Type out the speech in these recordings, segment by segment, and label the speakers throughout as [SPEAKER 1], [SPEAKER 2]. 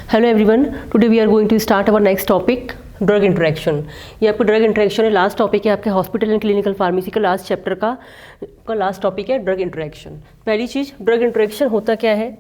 [SPEAKER 1] Hello everyone, today we are going to start our next topic, drug interaction. ये आपका drug interaction है, last topic है आपके hospital and clinical pharmacy का last chapter का last topic है drug interaction. पहली चीज़, ड्रग इंटरेक्शन होता क्या है।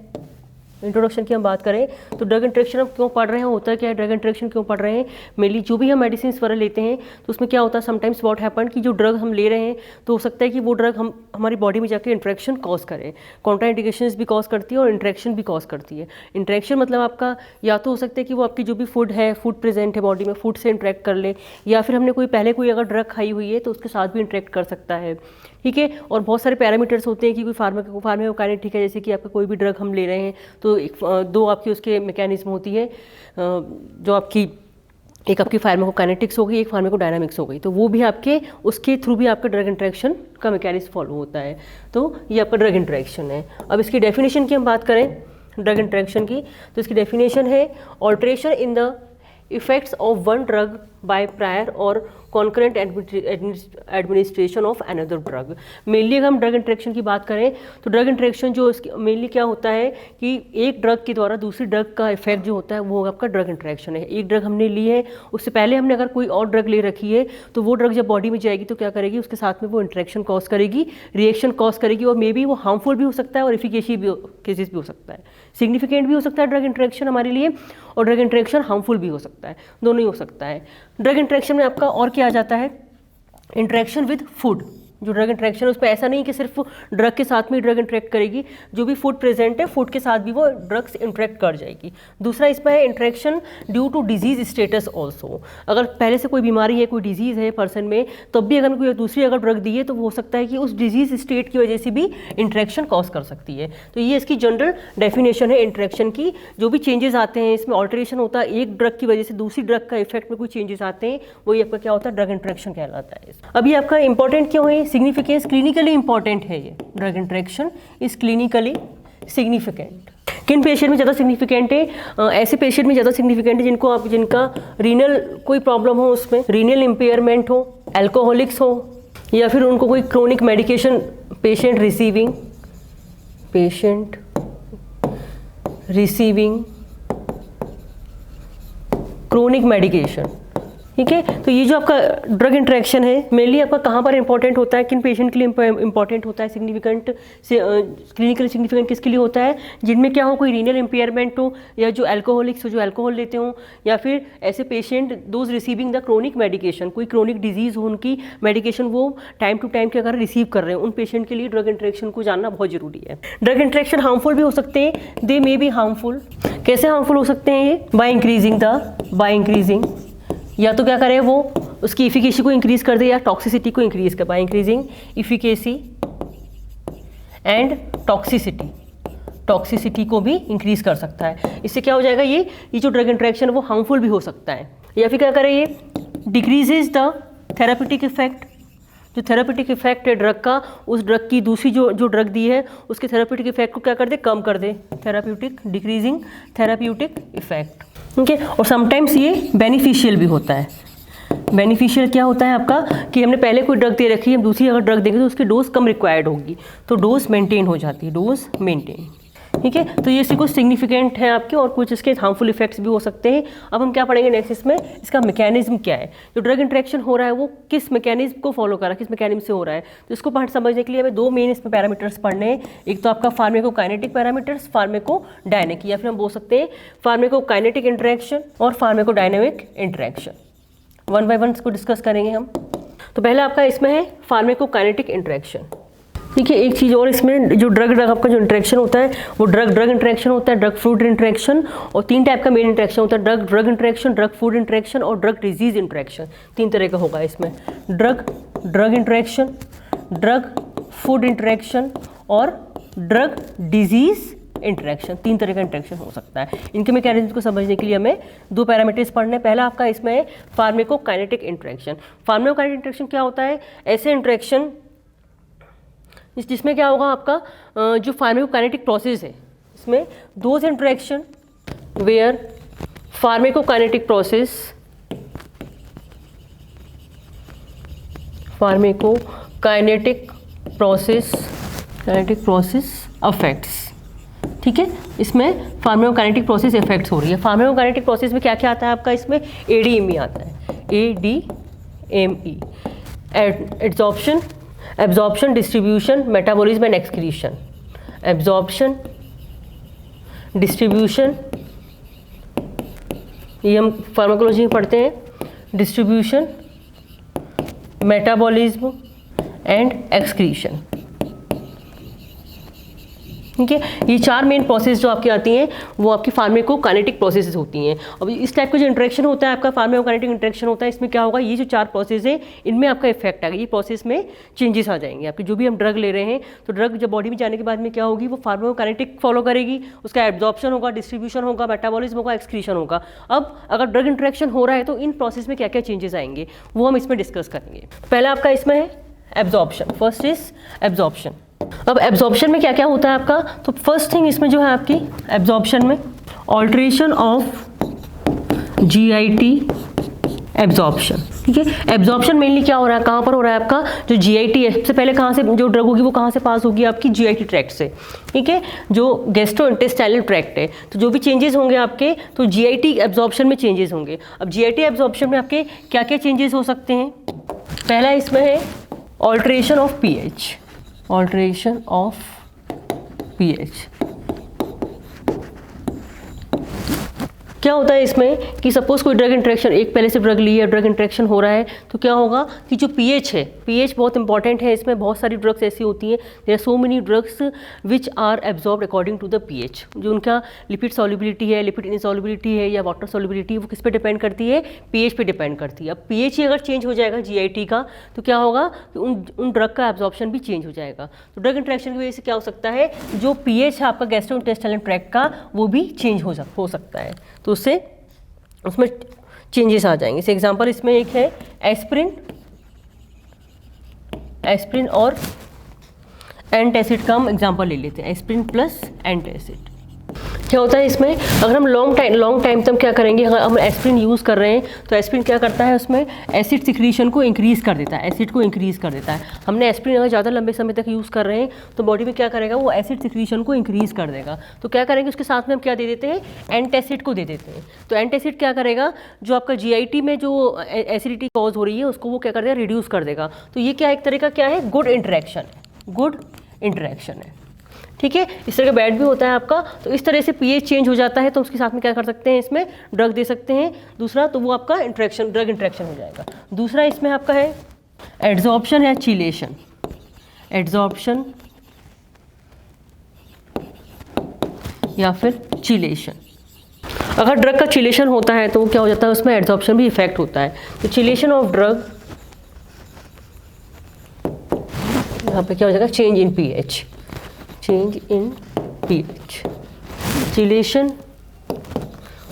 [SPEAKER 1] इंट्रोडक्शन की हम बात करें तो ड्रग इंटरेक्शन हम क्यों पढ़ रहे हैं, होता क्या है, ड्रग इंटरेक्शन क्यों पढ़ रहे हैं। मेनली जो भी हम मेडिसिन वगैरह लेते हैं तो उसमें क्या होता है, समटाइम्स व्हाट हैपन कि जो ड्रग हम ले रहे हैं तो हो सकता है कि वो ड्रग हमारी बॉडी में जाके इंटरेक्शन कॉज करे। कॉन्ट्राइंडिकेशंस भी कॉज करती है और इंटरेक्शन भी कॉज करती है। इंटरेक्शन मतलब आपका या तो हो सकता है कि वो आपकी जो भी फूड है, फूड प्रेजेंट है बॉडी में, फूड से इंटरेक्ट कर ले, या फिर हमने पहले कोई अगर ड्रग खाई हुई है तो उसके साथ भी इंटरेक्ट कर सकता है। ठीक है, और बहुत सारे पैरामीटर्स होते हैं कि कोई फार्माकोकाइनेटिक है, जैसे कि आपका कोई भी ड्रग हम ले रहे हैं तो दो आपकी उसके मैकेनिज्म होती है, जो आपकी एक आपकी फार्माकोकाइनेटिक्स हो गई, एक फार्माकोडायनामिक्स हो गई, तो वो भी आपके उसके थ्रू भी आपका ड्रग इंटरेक्शन का मैकेनिज्म फॉलो होता है। तो ये आपका ड्रग इंटरेक्शन है। अब इसकी डेफिनेशन की हम बात करें ड्रग इंटरेक्शन की, तो इसकी डेफिनेशन है alteration in the effects of one drug by prior or concurrent administration of another drug. Mainly अगर हम ड्रग इंटरेक्शन की बात करें तो ड्रग इंटरेक्शन जो मेनली क्या होता है कि एक ड्रग के द्वारा दूसरी ड्रग का इफेक्ट जो होता है वो आपका ड्रग इंटरेक्शन है। एक ड्रग हमने ली है, उससे पहले हमने अगर कोई और ड्रग ले रखी है तो वो ड्रग जब बॉडी में जाएगी तो क्या करेगी, उसके साथ में वो इंटरेक्शन कॉज करेगी, रिएक्शन कॉज करेगी, और मे बी वो हार्मफुल भी हो सकता है और एफिकेसी भी केसेस भी हो सकता है, सिग्निफिकेंट भी हो सकता है ड्रग इंटरेक्शन हमारे लिए, और ड्रग इंटरेक्शन हार्मफुल भी हो सकता है, दोनों ही हो सकता है। ड्रग इंटरेक्शन में आपका और क्या आ जाता है, इंटरेक्शन विद फूड। जो ड्रग इंटरेक्शन है उस पर ऐसा नहीं कि सिर्फ ड्रग के साथ में ड्रग इंटरेक्ट करेगी, जो भी फूड प्रेजेंट है फूड के साथ भी वो ड्रग्स इंटरेक्ट कर जाएगी। दूसरा इसमें है interaction due to disease status also. अगर पहले से कोई बीमारी है, कोई डिजीज़ है पर्सन में, तब भी अगर कोई दूसरी अगर ड्रग दी है तो वो हो सकता है कि उस डिजीज स्टेट की वजह से भी इंटरेक्शन कॉज कर सकती है। तो ये इसकी जनरल डेफिनेशन है इंटरेक्शन की। जो भी चेंजेस आते हैं इसमें, ऑल्टरेशन होता है, एक ड्रग की वजह से दूसरी ड्रग का इफेक्ट में कोई चेंजेस आते हैं, वही आपका क्या होता है, ड्रग इंटरेक्शन कहलाता है। अभी आपका इंपॉर्टेंट क्यों है, सिग्निफिकेंस, क्लिनिकली इंपॉर्टेंट है ये drug interaction is clinically significant. किन पेशेंट में ज़्यादा सिग्निफिकेंट है, ऐसे पेशेंट में ज़्यादा सिग्निफिकेंट है जिनका रीनल कोई प्रॉब्लम हो, उसमें रीनल इम्पेयरमेंट हो, एल्कोहलिक्स हो, या फिर उनको कोई chronic medication patient receiving chronic medication. ठीक है, तो ये जो आपका ड्रग इंटरेक्शन है मेनली आपका कहाँ पर इंपॉर्टेंट होता है, किन पेशेंट के लिए इंपॉर्टेंट होता है, सिग्निफिकेंट क्लिनिकली सिग्निफिकेंट किसके लिए होता है, जिनमें क्या हो, कोई रीनल इम्पेयरमेंट हो, या जो एल्कोहलिक्स हो, जो अल्कोहल लेते हो, या फिर ऐसे patient those receiving the chronic medication, कोई क्रोनिक डिजीज़ हो, उनकी मेडिकेशन वो टाइम टू टाइम के अगर रिसीव कर रहे हैं, उन पेशेंट के लिए ड्रग इंटरेक्शन को जानना बहुत जरूरी है। ड्रग इंटरेक्शन हार्मफुल भी हो सकते हैं, दे मे बी हार्मफुल। कैसे हार्मफुल हो सकते हैं ये, बाय इंक्रीजिंग, या तो क्या करें वो उसकी इफिकेसी को इंक्रीज कर दे या टॉक्सिसिटी को इंक्रीज कर, by increasing efficacy and toxicity को भी इंक्रीज कर सकता है। इससे क्या हो जाएगा, ये जो ड्रग इंटरेक्शन है वो हार्मफुल भी हो सकता है। या फिर क्या करें, ये डिक्रीजेज द थेरापेटिक इफेक्ट। जो थेरापेटिक इफेक्ट है ड्रग का, उस ड्रग की दूसरी जो ड्रग दी है उसके थेरापेटिक इफेक्ट को क्या कर दे, कम कर दे, डिक्रीजिंग थेराप्यूटिक इफेक्ट। ठीक है, और समटाइम्स ये बेनिफिशियल भी होता है। बेनिफिशियल क्या होता है आपका, कि हमने पहले कोई ड्रग दे रखी है, हम दूसरी अगर ड्रग देंगे तो उसकी डोज कम रिक्वायर्ड होगी, तो डोज मेंटेन हो जाती है, डोज मेंटेन। ठीक है, तो ये कुछ सिग्निफिकेंट है आपके, और कुछ इसके हार्मफुल इफेक्ट्स भी हो सकते हैं। अब हम क्या पढ़ेंगे नेक्स्ट, इसमें इसका मैकेनिज्म क्या है, जो ड्रग इंटरेक्शन हो रहा है वो किस मैकेनिज्म को फॉलो कर रहा है, किस मैकेनिज्म से हो रहा है। तो इसको समझने के लिए हमें दो मेन इसमें पैरामीटर्स पढ़ने हैं। एक तो आपका फार्माकोकाइनेटिक पैरामीटर्स, फार्माकोडायनेमिक, या फिर हम बोल सकते हैं फार्माकोकाइनेटिक इंटरेक्शन और pharmacodynamic interaction. One by one इसको डिस्कस करेंगे हम। तो पहले आपका इसमें है फार्माकोकाइनेटिक इंटरेक्शन। ठीक है, एक चीज़ और, इसमें जो ड्रग आपका जो इंटरेक्शन होता है वो ड्रग इंटरेक्शन होता है, ड्रग फूड इंटरेक्शन, और तीन टाइप का मेन इंटरेक्शन होता है, drug interaction, drug food interaction और ड्रग डिजीज इंटरेक्शन। तीन तरह का होगा इसमें, drug interaction, drug food interaction और ड्रग डिजीज इंटरेक्शन। तीन तरह का इंटरेक्शन हो सकता है। इनके मैकेनिज्म को समझने के लिए हमें दो पैरामीटर्स पढ़ने हैं। पहला आपका इसमें है फार्माकोकाइनेटिक इंटरेक्शन। फार्माकोकाइनेटिक इंटरेक्शन क्या होता है, ऐसे इंटरेक्शन जिसमें क्या होगा आपका जो फार्माकोकाइनेटिक प्रोसेस है, इसमें those interaction where pharmacokinetic process affects. ठीक है, इसमें फार्माकोकाइनेटिक प्रोसेस इफेक्ट्स हो रही है। फार्माकोकाइनेटिक प्रोसेस में क्या क्या आता है आपका, इसमें ADME आता है, ADME, absorption, distribution, metabolism and excretion. Absorption, distribution, ये हम फार्माकोलॉजी में पढ़ते हैं, डिस्ट्रीब्यूशन, मेटाबॉलिज्म एंड एक्सक्रीशन। ठीक है, ये 4 मेन प्रोसेस जो आपकी आती हैं वो आपकी फार्माकोकाइनेटिक प्रोसेसेस होती हैं। अब इस टाइप का जो इंटरेक्शन होता है आपका, फार्माकोकाइनेटिक इंटरेक्शन होता है, इसमें क्या होगा, ये जो 4 प्रोसेस है इनमें आपका इफेक्ट आएगा, ये प्रोसेस में चेंजेस आ जाएंगे। आपकी जो भी हम ड्रग ले रहे हैं तो ड्रग जब बॉडी में जाने के बाद में क्या होगी, वो फार्माकोकाइनेटिक फॉलो करेगी, उसका एब्जॉर्प्शन होगा, डिस्ट्रीब्यूशन होगा, मेटाबॉलिज्म होगा, एक्सक्रीशन होगा। अब अगर ड्रग इंटरेक्शन हो रहा है तो इन प्रोसेस में क्या क्या चेंजेस आएंगे वो हम इसमें डिस्कस करेंगे। पहला आपका इसमें है एब्जॉर्प्शन। First is absorption. अब एब्जॉर्प्शन में क्या क्या होता है आपका, तो फर्स्ट थिंग इसमें जो है आपकी एब्जॉर्प्शन में ऑल्ट्रेशन ऑफ GIT एब्जॉर्प्शन। ठीक है, एब्जॉर्प्शन मेनली क्या हो रहा है, कहाँ पर हो रहा है आपका, जो GIT है सबसे पहले कहाँ से जो ड्रग होगी वो कहाँ से पास होगी, आपकी GIT ट्रैक्ट से। ठीक है, जो गैस्ट्रोइंटेस्टाइनल ट्रैक्ट है, तो जो भी चेंजेस होंगे आपके तो GIT एब्जॉर्प्शन में चेंजेस होंगे। अब GIT एब्जॉर्प्शन में आपके क्या क्या चेंजेस हो सकते हैं, पहला इसमें है alteration of pH, alteration of pH। क्या होता है इसमें कि सपोज कोई ड्रग इंटरेक्शन, एक पहले से ड्रग ली है, ड्रग इंटरेक्शन हो रहा है, तो क्या होगा कि जो pH है, pH बहुत इंपॉर्टेंट है। इसमें बहुत सारी ड्रग्स ऐसी होती हैं, there are so many drugs which are absorbed according to the pH। जो उनका लिपिड सॉल्युबिलिटी है, लिपिड इनसॉल्युबिलिटी है या वाटर सॉल्युबिलिटी है, वो किस पे डिपेंड करती है, pH पे डिपेंड करती है। अब pH ही अगर चेंज हो जाएगा GIT का तो क्या होगा कि उन ड्रग का एब्जॉर्प्शन भी चेंज हो जाएगा। तो ड्रग इंटरेक्शन की वजह से क्या हो सकता है, जो pH है आपका गैस्ट्रोइंटेस्टाइनल ट्रैक्ट का वो भी चेंज हो सकता है, तो उससे उसमें चेंजेस आ जाएंगे। जैसे एग्जांपल इसमें एक है एस्प्रिन और एंटासिड का हम एग्जांपल ले लेते हैं, एस्प्रिन प्लस एंटासिड। क्या होता है इसमें, अगर हम लॉन्ग टाइम तक क्या करेंगे, अगर हम एस्प्रिन यूज़ कर रहे हैं तो एस्प्रिन क्या करता है, उसमें एसिड सिक्रीशन को इंक्रीज़ कर देता है, एसिड को इंक्रीज़ कर देता है। हमने एस्प्रिन अगर ज़्यादा लंबे समय तक यूज़ कर रहे हैं तो बॉडी में क्या करेगा, वो एसिड सिक्रीशन को इंक्रीज़ कर देगा। तो क्या करेंगे, उसके साथ में हम क्या दे देते हैं, एंटासिड को दे देते हैं। तो एंटासिड क्या करेगा, जो आपका GIT में जो एसिडिटी कॉज हो रही है उसको वो क्या कर देगा, रिड्यूस कर देगा। तो ये क्या एक तरह का क्या है, गुड इंटरेक्शन है। ठीक है, इस तरह का बैड भी होता है आपका। तो इस तरह से pH चेंज हो जाता है तो उसके साथ में क्या कर सकते हैं, इसमें ड्रग दे सकते हैं। दूसरा तो वो आपका ड्रग इंटरेक्शन हो जाएगा। दूसरा इसमें आपका है एड्जॉर्प्शन या चिलेशन। एड्जॉर्प्शन या फिर चिलेशन। अगर ड्रग का चिलेशन होता है तो क्या हो जाता है, उसमें एड्जॉर्प्शन भी इफेक्ट होता है। तो चिलेशन ऑफ ड्रग, यहाँ पे क्या हो जाएगा, change in pH, Chilation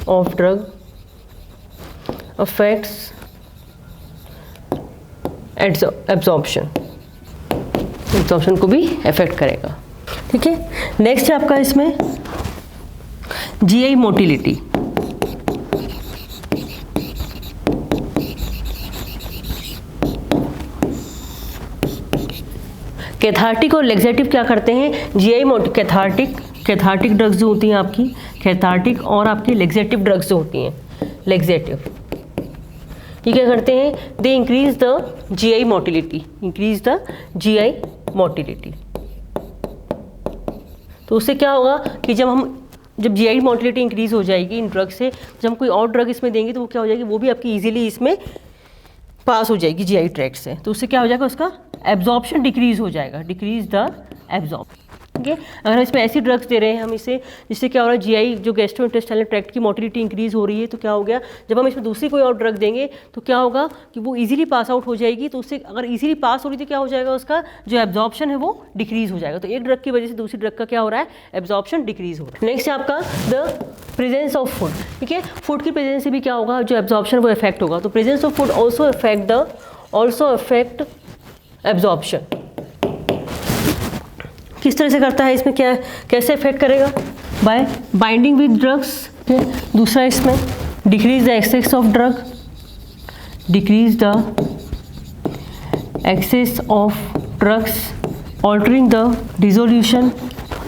[SPEAKER 1] of drug affects absorption को भी अफेक्ट करेगा। ठीक है, नेक्स्ट है आपका इसमें GI मोटिलिटी। कैथार्टिक और लेग्जेटिव क्या करते हैं, कैथार्टिक ड्रग्स जो होती हैं आपकी, कैथार्टिक और आपकी लेग्जेटिव ड्रग्स जो होती हैं, लेग्जेटिव, ये क्या करते हैं, they increase the GI motility. तो उससे क्या होगा कि जब GI मोटिलिटी इंक्रीज हो जाएगी इन ड्रग से, जब हम कोई और ड्रग इसमें देंगे तो वो क्या हो जाएगी, वो भी आपकी इजीली इसमें पास हो जाएगी GI ट्रैक्ट से। तो उससे क्या हो जाएगा, उसका एब्जॉर्प्शन डिक्रीज हो जाएगा, डिक्रीज द एब्जॉर्प्शन। ठीक है, अगर इसमें ऐसी ड्रग्स दे रहे हैं हम इसे, जिससे क्या हो रहा है, GI जो गैस्ट्रोइंटेस्टाइनल ट्रैक्ट की मोटिलिटी इंक्रीज हो रही है, तो क्या हो गया, जब हम इसमें दूसरी कोई और ड्रग देंगे तो क्या होगा कि वो इजीली पास आउट हो जाएगी। तो उससे अगर इजीली पास हो रही तो क्या हो जाएगा, उसका जो एब्जॉर्प्शन है वो डिक्रीज हो जाएगा। तो एक ड्रग की वजह से दूसरी ड्रग का क्या हो रहा है, एब्जॉर्प्शन डिक्रीज हो रहा है। नेक्स्ट है आपका द प्रेजेंस ऑफ फूड। ठीक है, फूड की प्रेजेंस से भी क्या होगा, जो एब्जॉर्प्शन वो इफेक्ट होगा। तो presence of food also affect absorption. किस तरह से करता है, इसमें क्या कैसे इफेक्ट करेगा, बाय बाइंडिंग विद ड्रग्स। दूसरा इसमें decrease the access of drug, decrease the access of drugs, altering the dissolution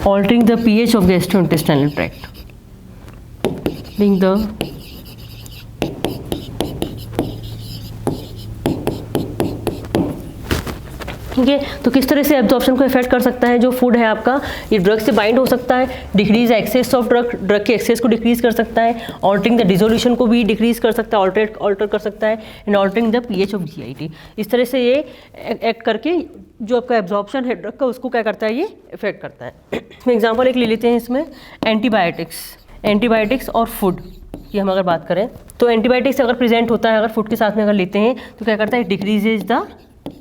[SPEAKER 1] altering the pH of gastrointestinal tract, being the ठीक है। तो किस तरह से एब्जॉर्प्शन को इफेक्ट कर सकता है जो फूड है आपका, ये ड्रग से बाइंड हो सकता है, डिक्रीज एक्सेस ऑफ ड्रग के एक्सेस को डिक्रीज कर सकता है, ऑल्टरिंग द डिसोल्यूशन को भी डिक्रीज कर सकता है, ऑल्टर कर सकता है, and altering the pH of GIT. इस तरह से ये एक्ट करके जो आपका एब्जॉर्प्शन है ड्रग का उसको क्या करता है, ये इफेक्ट करता है। एग्जाम्पल एक ले लेते हैं इसमें, एंटीबायोटिक्स और फूड की हम अगर बात करें तो एंटीबायोटिक्स अगर प्रेजेंट होता है, अगर फूड के साथ में अगर लेते हैं तो क्या करता है, decreases the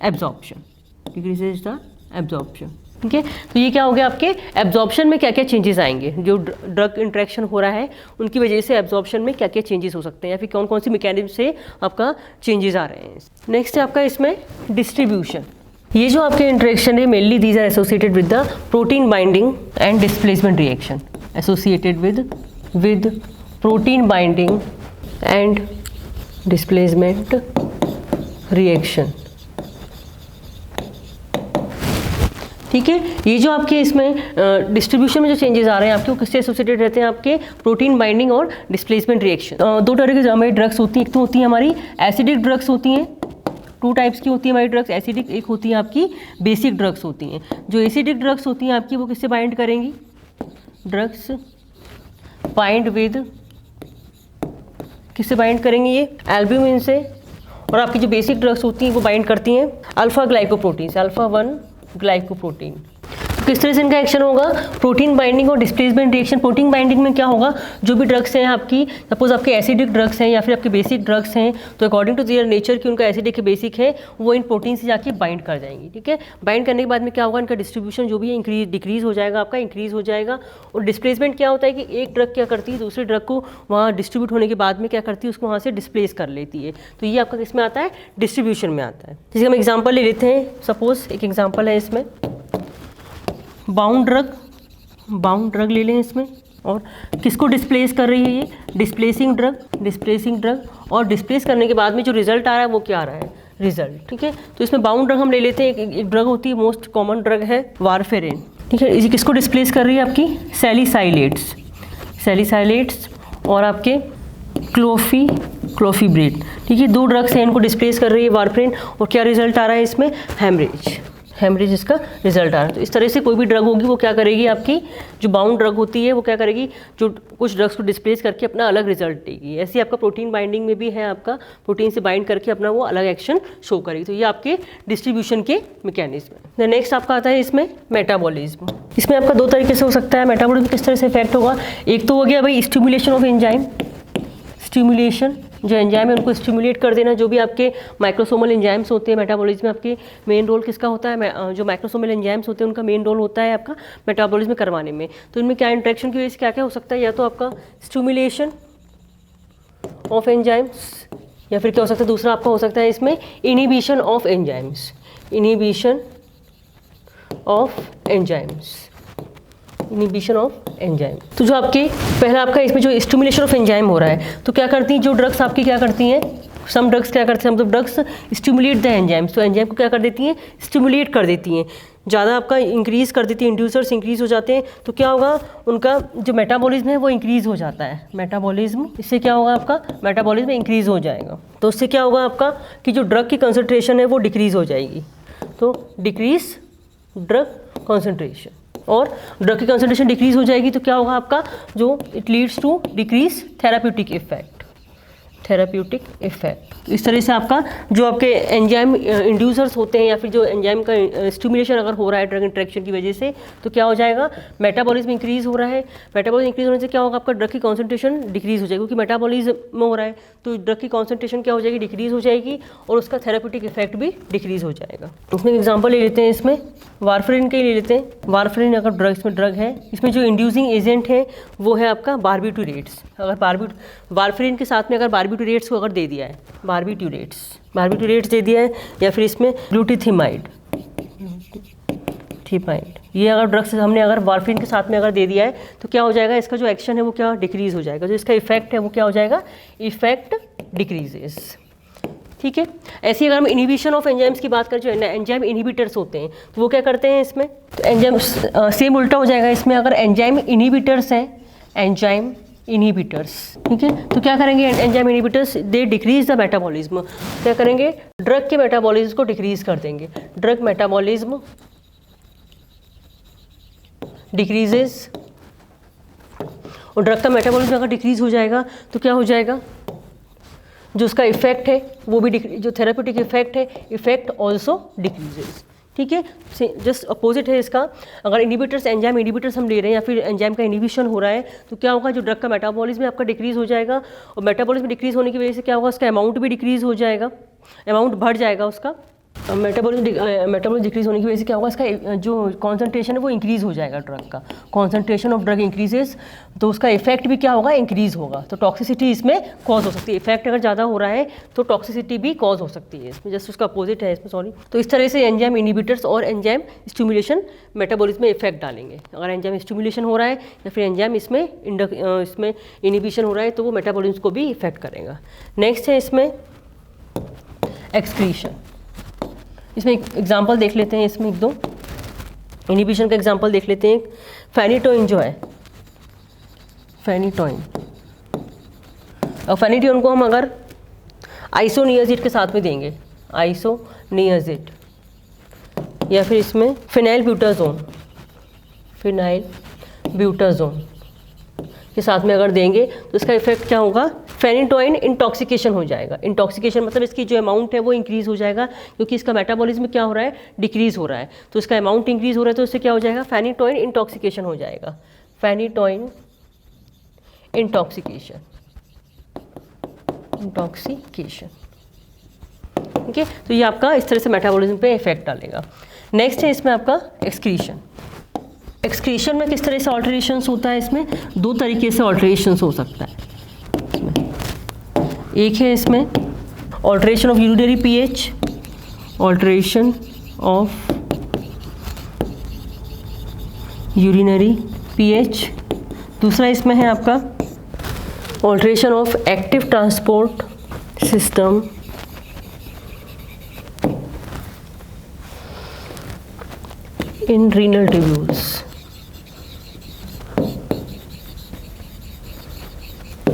[SPEAKER 1] absorption, decreases the absorption. ठीक है, तो ये क्या हो गया, आपके एब्जॉर्प्शन में क्या क्या चेंजेस आएंगे, जो ड्रग इंटरेक्शन हो रहा है उनकी वजह से एब्जॉर्प्शन में क्या क्या चेंजेस हो सकते हैं, या फिर कौन कौन सी मैकेनिज्म से आपका चेंजेस आ रहे हैं। नेक्स्ट है आपका इसमें डिस्ट्रीब्यूशन। ये जो आपके इंटरेक्शन है mainly these are associated with the protein binding and displacement reaction, associated with protein binding and displacement reaction. ठीक है, ये जो आपके इसमें डिस्ट्रीब्यूशन में जो चेंजेस आ रहे हैं आपके, वो किससे एसोसिएटेड रहते हैं, आपके प्रोटीन बाइंडिंग और डिस्प्लेसमेंट रिएक्शन। दो तरह की हमारी ड्रग्स होती हैं, एक तो होती है हमारी एसिडिक ड्रग्स होती हैं, टू टाइप्स की होती है हमारी ड्रग्स एसिडिक, एक होती है आपकी बेसिक ड्रग्स होती हैं। जो एसिडिक ड्रग्स होती हैं आपकी वो किससे बाइंड करेंगी, ड्रग्स बाइंड विद, किससे बाइंड करेंगी, ये एल्ब्यूमिन से। और आपकी जो बेसिक ड्रग्स होती हैं वो बाइंड करती हैं अल्फा ग्लाइकोप्रोटीन से, अल्फा 1 ग्लाइकोप्रोटीन। तो किस तरह से इनका एक्शन होगा, प्रोटीन बाइंडिंग और डिस्प्लेसमेंट रिएक्शन। प्रोटीन बाइंडिंग में क्या होगा, जो भी ड्रग्स हैं आपकी, सपोज आपके एसिडिक ड्रग्स हैं या फिर आपके बेसिक ड्रग्स हैं, तो अकॉर्डिंग टू देयर नेचर कि उनका एसिडिक के बेसिक है, वो इन प्रोटीन से जाके बाइंड कर जाएंगी। ठीक है, बाइंड करने के बाद में क्या होगा, इनका डिस्ट्रीब्यूशन जो भी है डिक्रीज हो जाएगा, आपका इंक्रीज हो जाएगा। और डिस्प्लेसमेंट क्या होता है कि एक ड्रग क्या करती है दूसरे ड्रग को वहाँ डिस्ट्रीब्यूट होने के बाद में क्या करती है, उसको वहाँ से डिस्प्लेस कर लेती है। तो ये आपका किस में आता है, डिस्ट्रीब्यूशन में आता है। जैसे हम एग्जाम्पल ले लेते हैं, सपोज एक एग्जाम्पल है इसमें बाउंड ड्रग ले लें इसमें, और किसको डिस्प्लेस कर रही है, ये डिस्प्लेसिंग ड्रग, और डिस्प्लेस करने के बाद में जो रिजल्ट आ रहा है वो क्या आ रहा है, रिजल्ट। ठीक है, तो इसमें बाउंड ड्रग हम ले लेते हैं, एक ड्रग होती है, मोस्ट कॉमन ड्रग है वारफेरिन। ठीक है, इसी किसको डिस्प्लेस कर रही है, आपकी सैलिसाइलेट्स और आपके क्लोफिब्रेट। ठीक है, दो ड्रग्स हैं, इनको डिस्प्लेस कर रही है वारफेरिन, और क्या रिजल्ट आ रहा है इसमें, हेमरेज इसका रिजल्ट आ रहा है। तो इस तरह से कोई भी ड्रग होगी वो क्या करेगी, आपकी जो बाउंड ड्रग होती है वो क्या करेगी, जो कुछ ड्रग्स को डिस्प्लेस करके अपना अलग रिजल्ट देगी। ऐसे आपका प्रोटीन बाइंडिंग में भी है, आपका प्रोटीन से बाइंड करके अपना वो अलग एक्शन शो करेगी। तो ये आपके डिस्ट्रीब्यूशन के मैकेनिज्म है। नेक्स्ट आपका आता है इसमें मेटाबॉलिज्म। इसमें आपका दो तरीके से हो सकता है मेटाबॉलिज्म किस तरह से इफेक्ट होगा। एक तो हो गया भाई स्टिमुलेशन ऑफ एंजाइम, स्टिमुलेशन जो एंजाइम है उनको स्टिमुलेट कर देना। जो भी आपके माइक्रोसोमल एंजाइम्स होते हैं मेटाबॉलिज्म में, आपके मेन रोल किसका होता है, जो माइक्रोसोमल एंजाइम्स होते हैं उनका मेन रोल होता है आपका मेटाबॉलिज्म करवाने में। तो इनमें क्या इंटरेक्शन की वजह से क्या क्या हो सकता है, या तो आपका स्टिमुलेशन ऑफ एंजाइम्स, या फिर क्या हो सकता है, दूसरा आपका हो सकता है इसमें inhibition of enzymes, inhibition of enzyme. तो जो आपके पहला आपका इसमें जो स्टिमुलेशन ऑफ एंजाइम हो रहा है, तो क्या करती हैं जो ड्रग्स आपकी क्या करती हैं, सम ड्रग्स क्या करते हैं, मतलब ड्रग्स स्टिमुलेट द एंजाइम्स, तो एंजाइम को क्या कर देती हैं, स्टिमुलेट कर देती हैं, ज़्यादा आपका इंक्रीज़ कर देती है, इंड्यूसर्स इंक्रीज़ हो जाते हैं। तो क्या होगा, उनका जो मेटाबॉलिज्म है वो इंक्रीज़ हो जाता है, मेटाबॉलिज्म, इससे क्या होगा, आपका मेटाबॉलिज्म इंक्रीज़ हो जाएगा। तो उससे क्या होगा आपका कि जो ड्रग की कंसंट्रेशन है वो डिक्रीज़ हो जाएगी। तो डिक्रीज ड्रग कंसंट्रेशन, और ड्रग की कंसंट्रेशन डिक्रीज हो जाएगी तो क्या होगा आपका, जो it leads to decrease therapeutic effect. इस तरह से आपका जो आपके एंजाइम इंड्यूसर्स होते हैं, या फिर जो एंजाइम का स्टिमुलेशन अगर हो रहा है ड्रग इंटरेक्शन की वजह से, तो क्या हो जाएगा, मेटाबॉलिज्म इंक्रीज हो रहा है। मेटाबॉलिज्म इंक्रीज होने से क्या होगा, आपका ड्रग की कॉन्सेंट्रेशन डिक्रीज हो जाएगी, क्योंकि मेटाबॉलिज्म में हो रहा है तो ड्रग की कॉन्सेंट्रेशन क्या हो जाएगी, डिक्रीज हो जाएगी, और उसका थेराप्यूटिक इफेक्ट भी डिक्रीज हो जाएगा। उसमें एग्जाम्पल ले लेते हैं, इसमें वारफेरिन के ले लेते हैं। वारफेरिन अगर ड्रग है, इसमें जो इंड्यूसिंग एजेंट है वो है आपका बारबिटूरेट्स। अगर वारफेरिन के साथ में अगर बारबिटूरेट्स को अगर दे दिया है, बारबिटूरेट्स दे दिया है, या फिर इसमें ग्लूटाथियोनाइड, ये अगर ड्रग्स हमने अगर वारफेरिन के साथ में अगर दे दिया है, तो क्या हो जाएगा, इसका जो एक्शन है वो क्या डिक्रीज हो जाएगा, जो इसका इफेक्ट है वो क्या हो जाएगा, इफेक्ट डिक्रीजेस। ठीक है। ऐसे ही अगर हम इनहिबिशन ऑफ एंजाइम्स की बात करें, जो एंजाइम इनहिबिटर्स होते हैं तो वो क्या करते हैं इसमें, तो एंजाइम सेम उल्टा हो जाएगा इसमें, अगर एंजाइम इनहिबिटर्स हैं, एंजाइम इनहिबिटर्स, ठीक है, तो क्या करेंगे enzyme inhibitors, they decrease the metabolism, क्या करेंगे ड्रग के मेटाबॉलिज्म को डिक्रीज कर देंगे, ड्रग मेटाबॉलिज्म डिक्रीजेस, और ड्रग का मेटाबॉलिज्म अगर डिक्रीज हो जाएगा तो क्या हो जाएगा, जो उसका इफेक्ट है वो भी जो थेराप्यूटिक इफेक्ट है, इफेक्ट ऑल्सो डिक्रीजेस, ठीक है। जस्ट अपोजिट है इसका, अगर इनहिबिटर्स, एंजाइम इनहिबिटर्स हम ले रहे हैं या फिर एंजाइम का इनहिबिशन हो रहा है तो क्या होगा, जो ड्रग का मेटाबॉलिज्म आपका डिक्रीज हो जाएगा, और मेटाबॉलिज्म डिक्रीज होने की वजह से क्या होगा, उसका अमाउंट भी डिक्रीज हो जाएगा, अमाउंट बढ़ जाएगा उसका, मेटाबॉलिज्म डिक्रीज होने की वजह से क्या होगा, इसका जो कॉन्सेंट्रेशन है वो इंक्रीज हो जाएगा, ड्रग का कॉन्सेंट्रेशन ऑफ ड्रग इंक्रीजेस, तो उसका इफेक्ट भी क्या होगा, इंक्रीज होगा, तो टॉक्सिसिटी इसमें कॉज हो सकती है, इफेक्ट अगर ज़्यादा हो रहा है तो टॉक्सिसिटी भी कॉज हो सकती है इसमें, जस्ट उसका अपोजिट है इसमें, सॉरी। तो इस तरह से एंजाइम इनहिबिटर्स और एंजाइम स्टिमुलेशन मेटाबॉलिज्म में इफेक्ट डालेंगे, अगर एंजाइम स्टिमुलेशन हो रहा है या फिर एंजाइम इसमें इनहिबिशन हो रहा है तो वो मेटाबॉलिज्म को भी इफेक्ट करेगा। नेक्स्ट है इसमें एक्सक्रीशन, इसमें एक एग्जाम्पल देख लेते हैं, इसमें एक दो इनहिबिशन का एग्जाम्पल देख लेते हैं। फेनिटोइन जो है, फेनिटोइन, और फेनिटोइन को हम अगर आइसोनियाजिड के साथ में देंगे, आइसोनियाजिड, या फिर इसमें फिनाइल ब्यूटाजोन, फिनाइल ब्यूटाजोन के साथ में अगर देंगे तो इसका इफेक्ट क्या होगा, फेनिटोइन इंटॉक्सिकेशन हो जाएगा, इंटॉक्सिकेशन मतलब इसकी जो अमाउंट है वो इंक्रीज हो जाएगा, क्योंकि इसका मेटाबॉलिज्म क्या हो रहा है, डिक्रीज हो रहा है, तो इसका अमाउंट इंक्रीज हो रहा है, तो इससे क्या हो जाएगा, फेनिटोइन इंटॉक्सिकेशन हो जाएगा, फेनिटोइन इंटॉक्सिकेशन, इंटॉक्सिकेशन, ठीक है। तो ये आपका इस तरह से मेटाबॉलिज्म पे इफेक्ट डालेगा। नेक्स्ट है इसमें आपका एक्सक्रीशन, एक्सक्रीशन में किस तरह से ऑल्टरेशंस होता है, इसमें दो तरीके से ऑल्टरेशंस हो सकता है इसमें, एक है इसमें alteration of urinary pH, alteration of urinary pH, दूसरा इसमें है आपका alteration of active transport system in renal tubules,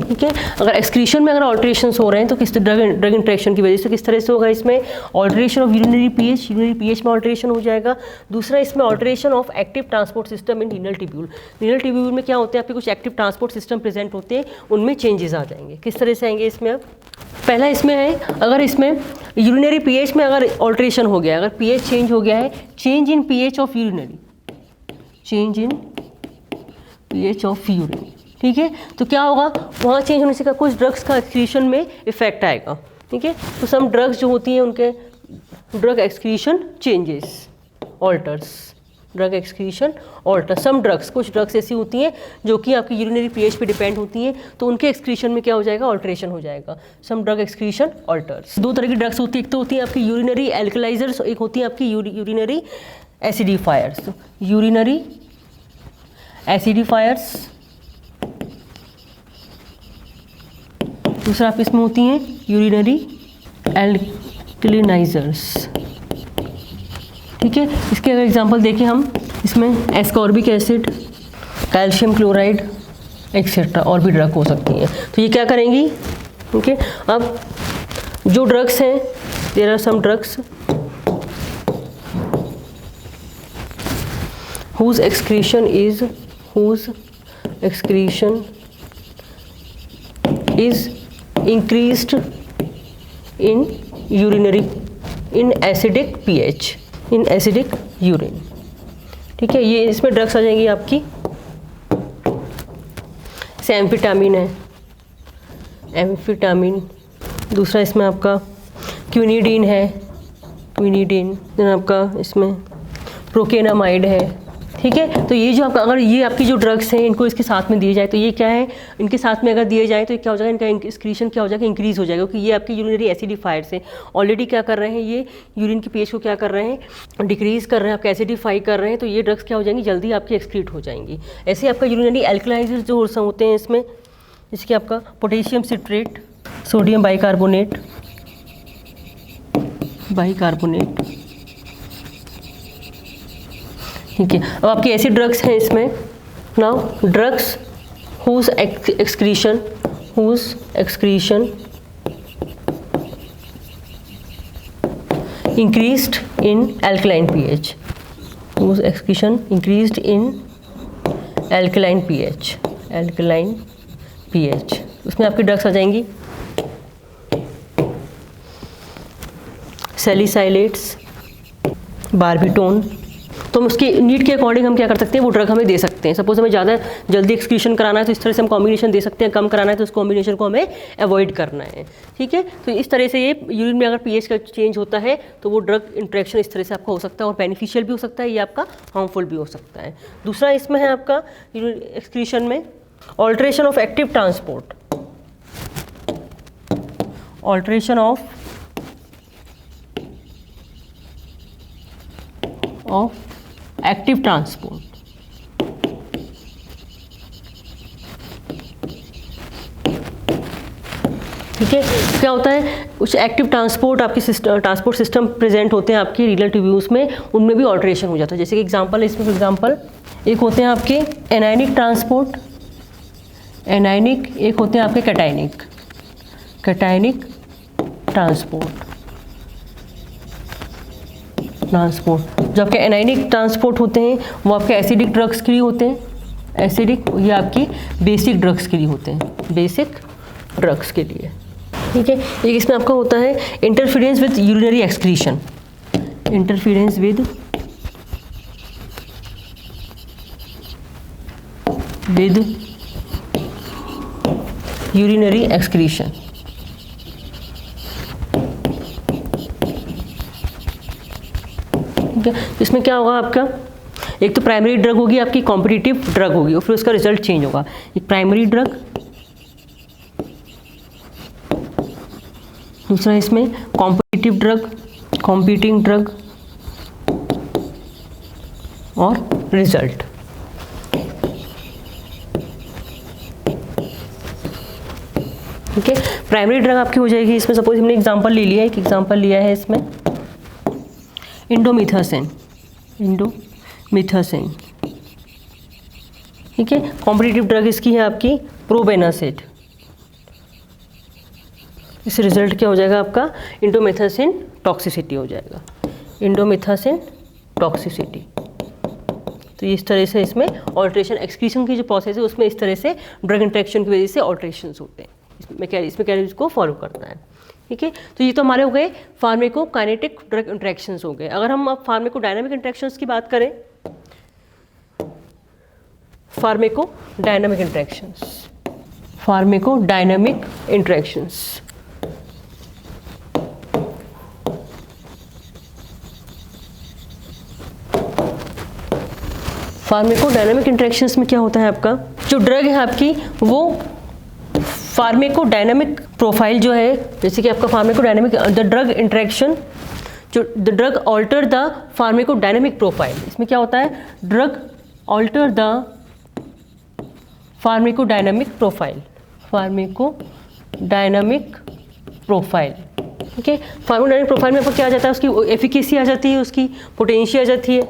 [SPEAKER 1] ठीक है। अगर एक्सक्रीशन में अगर ऑल्टरेशंस हो रहे हैं तो किस ड्रग इंटरेक्शन की वजह से किस तरह से होगा, इसमें ऑल्टरेशन ऑफ यूरिनरी पीएच में ऑल्टरेशन हो जाएगा, दूसरा इसमें alteration of active transport system in renal tubule, renal tubule में क्या होते हैं आपके कुछ एक्टिव ट्रांसपोर्ट सिस्टम प्रेजेंट होते हैं, उनमें चेंजेस आ जाएंगे, किस तरह से आएंगे इसमें। अब पहला इसमें है, अगर इसमें यूरिनरी पीएच में अगर ऑल्टरेशन हो गया, अगर पीएच चेंज हो गया है, change in pH of urinary, change in pH of urine, ठीक है, तो क्या होगा, वहाँ चेंज होने से का कुछ ड्रग्स का एक्सक्रीशन में इफेक्ट आएगा, ठीक है, तो सम ड्रग्स जो होती हैं उनके drug excretion changes, alters, drug excretion alter, some drugs, कुछ ड्रग्स ऐसी होती हैं जो कि आपकी यूरिनरी पीएच पे डिपेंड होती हैं, तो उनके एक्सक्रीशन में क्या हो जाएगा, ऑल्टरेशन हो जाएगा, सम ड्रग एक्सक्रीशन ऑल्टर्स। दो तरह की ड्रग्स होती है, एक तो होती है आपकी यूरिनरी एल्कलाइजर्स, एक होती है आपकी यूरिनरी एसिडिफायर्स, यूरिनरी एसिडिफायर्स, दूसरा आप इसमें होती हैं यूरिनरी एल्कलिनाइजर्स, ठीक है। इसके अगर एग्जांपल देखें हम, इसमें ascorbic acid, calcium chloride etcetera और भी ड्रग हो सकती हैं, तो ये क्या करेंगी, ठीक है। अब जो ड्रग्स हैं, there are some drugs whose excretion is increased in urinary, in acidic pH, in acidic urine, ठीक है। ये इसमें ड्रग्स आ जाएंगी आपकी, जैसे एम्फिटामिन है, एम्फिटामिन, दूसरा इसमें आपका क्विनिडीन है, क्विनिडीन, देन आपका इसमें प्रोकेनामाइड है, ठीक है। तो ये जो आपका, अगर ये आपकी जो ड्रग्स हैं इनको इसके साथ में दिए जाए तो ये क्या है, इनके साथ में अगर दिए जाए तो ये क्या हो जाएगा, इनका एक्सक्रीशन क्या हो जाएगा, इंक्रीज हो जाएगा, क्योंकि ये आपके यूरिनरी एसिडिफायर्स हैं, ऑलरेडी क्या कर रहे हैं, ये यूरिन की पीएच को क्या कर रहे हैं, डिक्रीज कर रहे हैं, आपके एसिडिफाई कर रहे हैं, तो ये ड्रग्स क्या हो जाएंगी, जल्दी आपकी एक्सक्रीट हो जाएंगी। ऐसे आपका यूरिनरी एल्कलाइजर्स जो होते हैं इसमें, इसके आपका potassium citrate, sodium bicarbonate, bicarbonate. ठीक है, अब आपके ऐसे ड्रग्स हैं इसमें। Now drugs whose excretion increased in alkaline pH, whose excretion increased in alkaline pH, उसमें आपकी ड्रग्स आ जाएंगी सैलिसाइलेट्स, बार्बिटोन। तो हम उसकी नीड के अकॉर्डिंग हम क्या कर सकते हैं, वो ड्रग हमें दे सकते हैं। सपोज हमें ज़्यादा जल्दी एक्सक्रीशन कराना है तो इस तरह से हम कॉम्बिनेशन दे सकते हैं, कम कराना है तो उस कॉम्बिनेशन को हमें अवॉइड करना है। ठीक है, तो इस तरह से ये यूरिन में अगर पीएच का चेंज होता है तो वो ड्रग इंट्रैक्शन इस तरह से आपका हो सकता है, और बेनिफिशियल भी हो सकता है, ये आपका हार्मफुल भी हो सकता है। दूसरा इसमें है आपका एक्सक्रीशन में alteration of active transport, alteration of active transport. ठीक है, क्या होता है, कुछ एक्टिव ट्रांसपोर्ट आपके ट्रांसपोर्ट सिस्टम प्रेजेंट होते हैं आपके रीनल ट्यूब्यूल्स में, उनमें भी ऑल्ट्रेशन हो जाता है। जैसे कि एग्जांपल है इसमें, फॉर एग्जांपल एक होते हैं आपके एनायनिक ट्रांसपोर्ट, एनायनिक, एक होते हैं आपके कैटायनिक ट्रांसपोर्ट। जो आपके एनायनिक ट्रांसपोर्ट होते हैं वो आपके एसिडिक ड्रग्स के लिए होते हैं, एसिडिक, ये आपकी बेसिक ड्रग्स के लिए होते हैं, बेसिक ड्रग्स के लिए। ठीक है, एक इसमें आपका होता है interference with urinary excretion, interference with urinary excretion. इसमें क्या होगा आपका, एक तो प्राइमरी ड्रग होगी आपकी, कॉम्पिटिटिव ड्रग होगी, और फिर उसका रिजल्ट चेंज होगा। एक प्राइमरी ड्रग, दूसरा इसमें कॉम्पिटिटिव ड्रग, कॉम्पीटिंग ड्रग, और रिजल्ट। ठीक है, प्राइमरी ड्रग आपकी हो जाएगी इसमें, सपोज हमने एग्जांपल ले लिया है, एक एग्जांपल लिया है इसमें इंडोमिथासिन। ठीक है, कॉम्पिटिटिव ड्रग इसकी है आपकी प्रोबेनासिड। इस रिजल्ट क्या हो जाएगा आपका, इंडोमिथासिन टॉक्सिसिटी हो जाएगा, इंडोमिथासिन टॉक्सिसिटी। तो इस तरह से इसमें ऑल्ट्रेशन, एक्सक्रीशन की जो प्रोसेस है उसमें इस तरह से ड्रग इंट्रैक्शन की वजह से ऑल्ट्रेशंस होते हैं। इसमें कैलोरीज को फॉलो करता है। ठीक है, तो ये तो हमारे हो गए फार्मेकोकाइनेटिक ड्रग इंट्रैक्शंस हो गए। अगर हम अब फार्मेकोडायनामिक इंट्रैक्शंस की बात करें, फार्मेकोडायनामिक इंट्रैक्शंस, फार्मेकोडायनामिक इंट्रैक्शंस में क्या होता है आपका, जो ड्रग है आपकी वो फार्मेकोडायनामिक प्रोफाइल जो है, जैसे कि आपका फार्मेकोडायनामिक द ड्रग इंट्रैक्शन, जो the drug alter the pharmacodynamic profile. इसमें क्या होता है, drug alter the pharmacodynamic profile, ठीक है। फार्मेकोडायनामिक प्रोफाइल में आपको क्या आ जाता है, उसकी एफिकेसी आ जाती है, उसकी पोटेंशियल आ जाती है।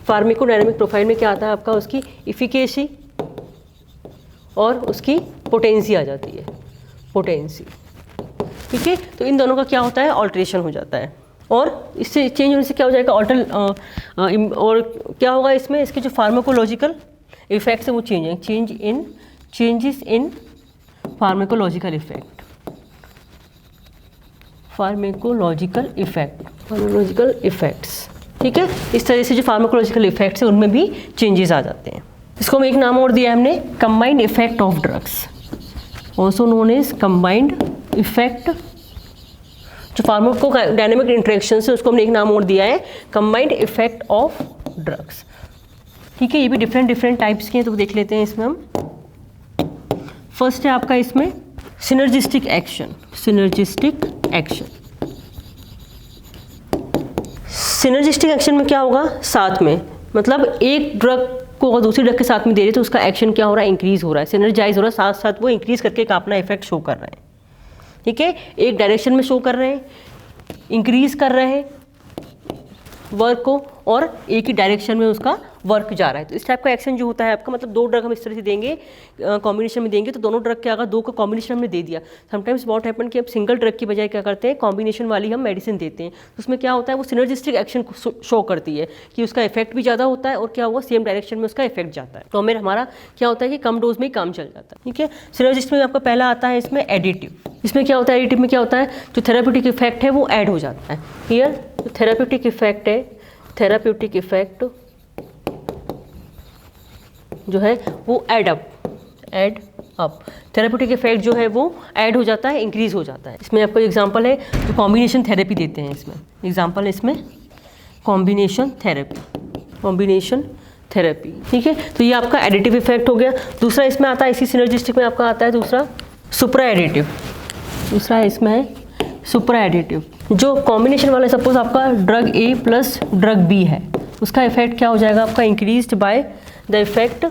[SPEAKER 1] फार्मेकोडायनामिक प्रोफाइल में क्या आता है आपका, उसकी एफिकेसी और उसकी पोटेंसी आ जाती है, पोटेंसी। ठीक है, तो इन दोनों का क्या होता है, ऑल्ट्रेशन हो जाता है, और इससे चेंज होने से क्या हो जाएगा, और क्या होगा इसमें, इसके जो फार्माकोलॉजिकल इफेक्ट्स है वो चेंजेस इन फार्माकोलॉजिकल इफेक्ट्स। ठीक है, इस तरह से जो फार्माकोलॉजिकल इफेक्ट्स है उनमें भी चेंजेस आ जाते हैं। इसको हम एक नाम और दिया हमने, combined effect of drugs, also known as combined effect. जो फार्माकोडायनामिक इंटरेक्शंस है उसको हमने एक नाम और दिया है, कंबाइंड इफेक्ट ऑफ ड्रग्स। ठीक है, ये भी डिफरेंट टाइप्स के हैं, तो देख लेते हैं इसमें हम। फर्स्ट है आपका इसमें सिनर्जिस्टिक एक्शन। सिनर्जिस्टिक एक्शन में क्या होगा, साथ में, मतलब एक ड्रग को अगर दूसरी ड्रग के साथ में दे रहे तो उसका एक्शन क्या हो रहा है, इंक्रीज हो रहा है, सिनर्जाइज हो रहा है, साथ साथ वो इंक्रीज करके एक अपना इफेक्ट शो कर रहे हैं। ठीक है, एक डायरेक्शन में शो कर रहे हैं, इंक्रीज कर रहे हैं वर्क को और एक ही डायरेक्शन में उसका वर्क जा रहा है। तो इस टाइप का एक्शन जो होता है आपका, मतलब दो ड्रग हम इस तरह से देंगे कॉम्बिनेशन में देंगे, तो दोनों ड्रग क्या होगा, दो का कॉम्बिनेशन हमने दे दिया। समटाइम्स व्हाट हैपन कि अब सिंगल ड्रग की बजाय क्या करते हैं, कॉम्बिनेशन वाली हम मेडिसिन देते हैं, तो उसमें क्या होता है, वो सिनर्जिस्टिक एक्शन शो करती है कि उसका इफेक्ट भी ज़्यादा होता है और क्या हुआ, सेम डायरेक्शन में उसका इफेक्ट जाता है। तो हमें हमारा क्या होता है कि कम डोज में ही काम चल जाता है। ठीक है, सिनर्जिस्ट में आपका पहला आता है इसमें एडिटिव। इसमें क्या होता है, एडिटिव में क्या होता है, जो थेराप्यूटिक इफेक्ट है वो ऐड हो जाता है। हियर जो थेराप्यूटिक इफेक्ट है, थेराप्यूटिक इफेक्ट जो है वो ऐड अप थेराप्यूटिक इफेक्ट जो है वो ऐड हो जाता है, इंक्रीज हो जाता है। इसमें आपको एग्जांपल है जो कॉम्बिनेशन थेरेपी देते हैं, इसमें एग्जांपल है इसमें कॉम्बिनेशन थेरेपी। ठीक है, तो ये आपका एडिटिव इफेक्ट हो गया। दूसरा इसमें आता है, इसी सिनर्जिस्टिक में आपका आता है दूसरा सुप्रा एडिटिव। दूसरा इसमें है सुप्रा एडिटिव। जो कॉम्बिनेशन वाला, सपोज आपका drug A plus drug B है, उसका इफेक्ट क्या हो जाएगा आपका, increased by the effect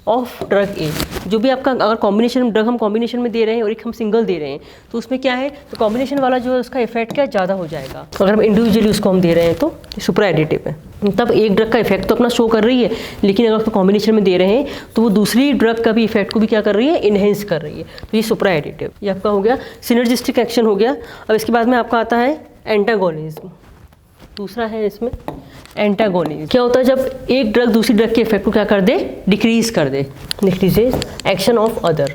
[SPEAKER 1] of drug A. जो भी आपका अगर कॉम्बिनेशन ड्रग हम कॉम्बिनेशन में दे रहे हैं और एक हम सिंगल दे रहे हैं, तो उसमें क्या है, तो कॉम्बिनेशन वाला जो है उसका इफेक्ट क्या ज़्यादा हो जाएगा। अगर हम इंडिविजुअली उसको हम दे रहे हैं तो सुप्रा एडिटिव है, तब एक ड्रग का इफेक्ट तो अपना शो कर रही है, लेकिन अगर उसको कॉम्बिनेशन में दे रहे हैं तो वो दूसरी ड्रग का भी इफेक्ट को भी क्या कर रही है, इनहेंस कर रही है। तो ये सुप्रा एडिटिव, ये आपका हो गया सिनर्जिस्टिक एक्शन हो गया। अब इसके बाद में आपका आता है एंटागोनिज्म। दूसरा है इसमें एंटागोनिज्म। क्या होता है, जब एक ड्रग दूसरी ड्रग के इफेक्ट को क्या कर दे, डिक्रीज कर दे, decreases action of other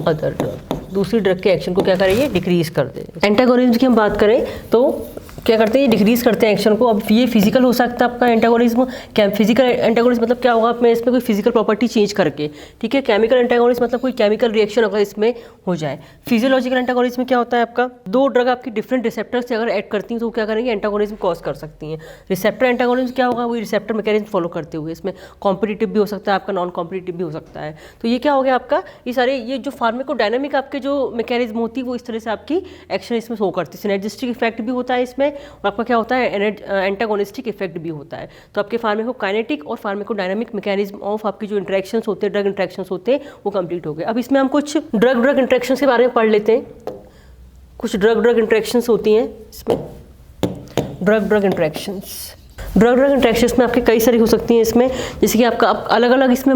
[SPEAKER 1] drug, दूसरी ड्रग के एक्शन को क्या करेंगे, डिक्रीज कर दे। एंटागोनिज्म की हम बात करें तो क्या करते हैं, ये डिक्रीज करते हैं एक्शन को। अब ये फिजिकल हो सकता है आपका एंटागोनिज्म, क्या फिजिकल एंटागोनिज्म मतलब क्या होगा, आपने इसमें कोई फिजिकल प्रॉपर्टी चेंज करके। ठीक है, केमिकल एंटागोनिज्म मतलब कोई केमिकल रिएक्शन अगर इसमें हो जाए। फिजियोलॉजिकल एंटागोनिज्म में क्या होता है आपका, दो ड्रग आपकी डिफरेंट रिसेप्टर से अगर ऐड करती हैं तो क्या करेंगे, एंटागोनिज्म कॉज कर सकती हैं। रिसेप्टर एंटागोनिज्म क्या होगा, वही रिसेप्टर मैकेनिज्म फॉलो करते हुए, इसमें कॉम्पिटिटिव भी हो सकता है आपका, नॉन कॉम्पिटिटिव भी हो सकता है। तो ये क्या हो गया आपका, ये सारे ये जो फार्माकोडायनामिक आपके जो मैकेनिज्म होती है वो इस तरह से आपकी एक्शन इसमें शो करती है। सिनर्जिस्टिक इफेक्ट भी होता है इसमें, और आपका क्या होता है, एंटागोनिस्टिक इफेक्ट भी होता है। तो आपके फार्माकोकाइनेटिक और फार्माकोडायनामिक मैकेनिज्म ऑफ आपकी जो इंटरेक्शंस होते हैं, ड्रग इंटरेक्शंस होते हैं, वो कंप्लीट हो गए। अब इसमें हम कुछ ड्रग इंटरेक्शंस के बारे में पढ़ लेते हैं। कुछ ड्रग इंटरेक्शंस होती हैं इसमें, ड्रग इंटरेक्शंस में आपके कई सारी हो सकती हैं इसमें, जैसे कि आपका अलग अलग इसमें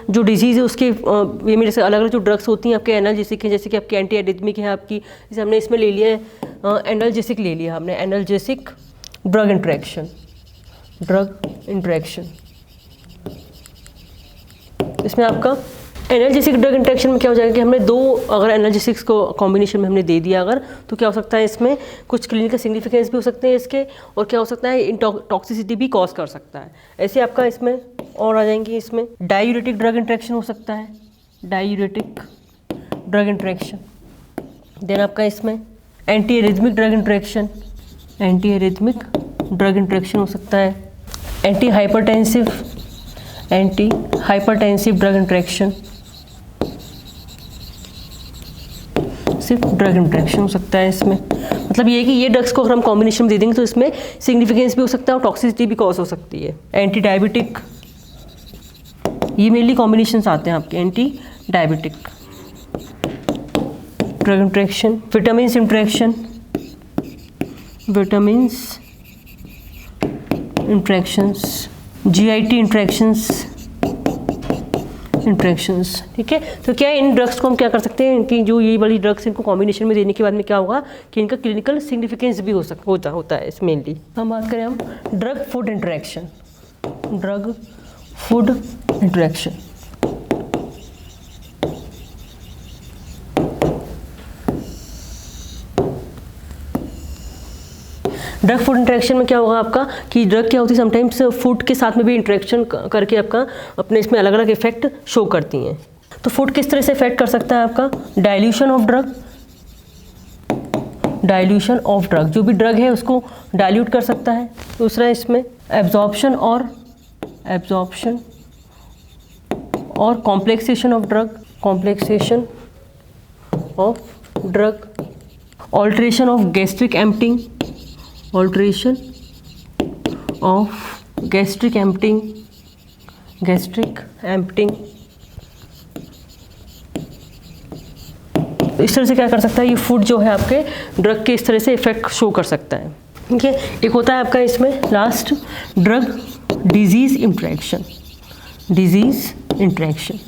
[SPEAKER 1] जो डिजीज़ है उसके वे में जैसे अलग अलग जो ड्रग्स होती हैं आपके एनाल्जेसिक हैं, जैसे कि आपकी एंटी एरिथमिक है आपकी, जैसे हमने इसमें ले लिया है एनाल्जेसिक ले लिया हमने, एनाल्जेसिक ड्रग इंटरेक्शन। इसमें आपका एनाल्जेसिक ड्रग इंटरेक्शन में क्या हो जाएगा कि हमने दो अगर एनाल्जेसिक्स को कॉम्बिनेशन में हमने दे दिया अगर, तो क्या हो सकता है इसमें कुछ क्लिनिकल सिग्निफिकेंस भी हो सकते हैं इसके, और क्या हो सकता है टॉक्सिसिटी भी कॉज कर सकता है। ऐसे आपका इसमें और आ जाएंगे, इसमें डायूरेटिक ड्रग इंटरेक्शन हो सकता है, डायूरेटिक ड्रग इंटरेक्शन। देन आपका इसमें एंटी एरिथमिक ड्रग इंटरेक्शन हो सकता है, एंटी हाइपरटेंसिव ड्रग इंटरेक्शन, सिर्फ ड्रग इंटरेक्शन हो सकता है इसमें। मतलब ये कि ये ड्रग्स को अगर हम कॉम्बिनेशन में दे देंगे तो इसमें सिग्निफिकेंस भी हो सकता है और टॉक्सिसिटी भी कॉज हो सकती है। एंटी डायबिटिक, ये मेनली कॉम्बिनेशंस आते हैं आपके, anti diabetic drug interaction, vitamins interactions, GIT interactions. ठीक है, तो क्या इन ड्रग्स को हम क्या कर सकते हैं, इनकी जो ये वाली ड्रग्स इनको कॉम्बिनेशन में देने के बाद में क्या होगा कि इनका क्लिनिकल सिग्निफिकेंस भी होता है इस मेनली। हम बात करें हम drug food interaction. Drug food interaction में क्या होगा आपका कि ड्रग क्या होती है, समटाइम्स फूड के साथ में भी इंटरेक्शन करके आपका अपने इसमें अलग अलग इफेक्ट शो करती हैं। तो फूड किस तरह से इफेक्ट कर सकता है आपका, डाइल्यूशन ऑफ ड्रग, जो भी ड्रग है उसको डाइल्यूट कर सकता है। दूसरा इसमें एब्जॉर्प्शन और complexation of drug, alteration of gastric emptying, तो इस तरह से क्या कर सकता है, ये फूड जो है आपके ड्रग के इस तरह से इफेक्ट शो कर सकता है। ठीक है, एक होता है आपका इसमें last drug disease interaction, disease interaction.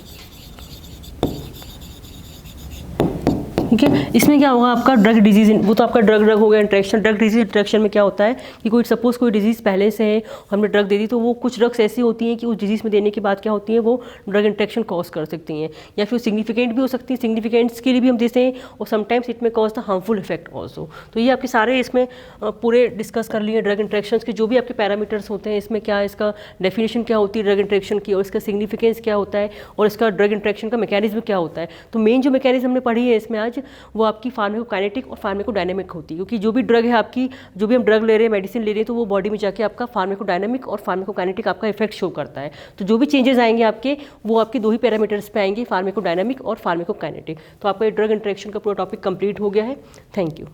[SPEAKER 1] ठीक है, इसमें क्या होगा आपका ड्रग डिजीज, वो तो आपका ड्रग हो गया इंट्रैक्शन। ड्रग डिजीज इंट्रैक्शन में क्या होता है कि कोई सपोज कोई डिजीज़ पहले से है, हमने ड्रग दे दी, तो वो कुछ ड्रग्स ऐसी होती हैं कि उस डिजीज़ में देने के बाद क्या होती है, वो ड्रग इंट्रैक्शन कॉज कर सकती हैं, या फिर सिग्निफिकेंट भी हो सकती है, सिग्निफिकेंट्स के लिए भी हम देते हैं, और समटाइम्स इट में cause the harmful effect also. तो ये आपके सारे इसमें पूरे डिस्कस कर लिए ड्रग इंट्रैक्शन के जो भी आपके पैरामीटर्स होते हैं, इसमें क्या इसका डेफिनेशन क्या होती है ड्रग इंट्रैक्शन की, और इसका सिग्निफिकेंस क्या होता है, और इसका ड्रग इंट्रैक्शन का मैकेनिज्म क्या होता है। तो मेन जो मैकेनिज्म हमने पढ़ी है इसमें आज, वो आपकी फार्माकोकाइनेटिक और फार्माकोडायनामिक होती है, क्योंकि जो भी ड्रग है आपकी, जो भी हम ड्रग ले रहे हैं, मेडिसिन ले रहे हैं, तो वो बॉडी में जाके आपका फार्माकोडायनामिक और फार्माकोकाइनेटिक आपका इफेक्ट शो करता है। तो जो भी चेंजेस आएंगे आपके, वो आपके दो ही पैरामीटर्स पे आएंगे, फार्माकोडायनामिक और फार्माकोकाइनेटिक। तो आपका ड्रग इंटरेक्शन का पूरा टॉपिक कंप्लीट हो गया है। Thank you.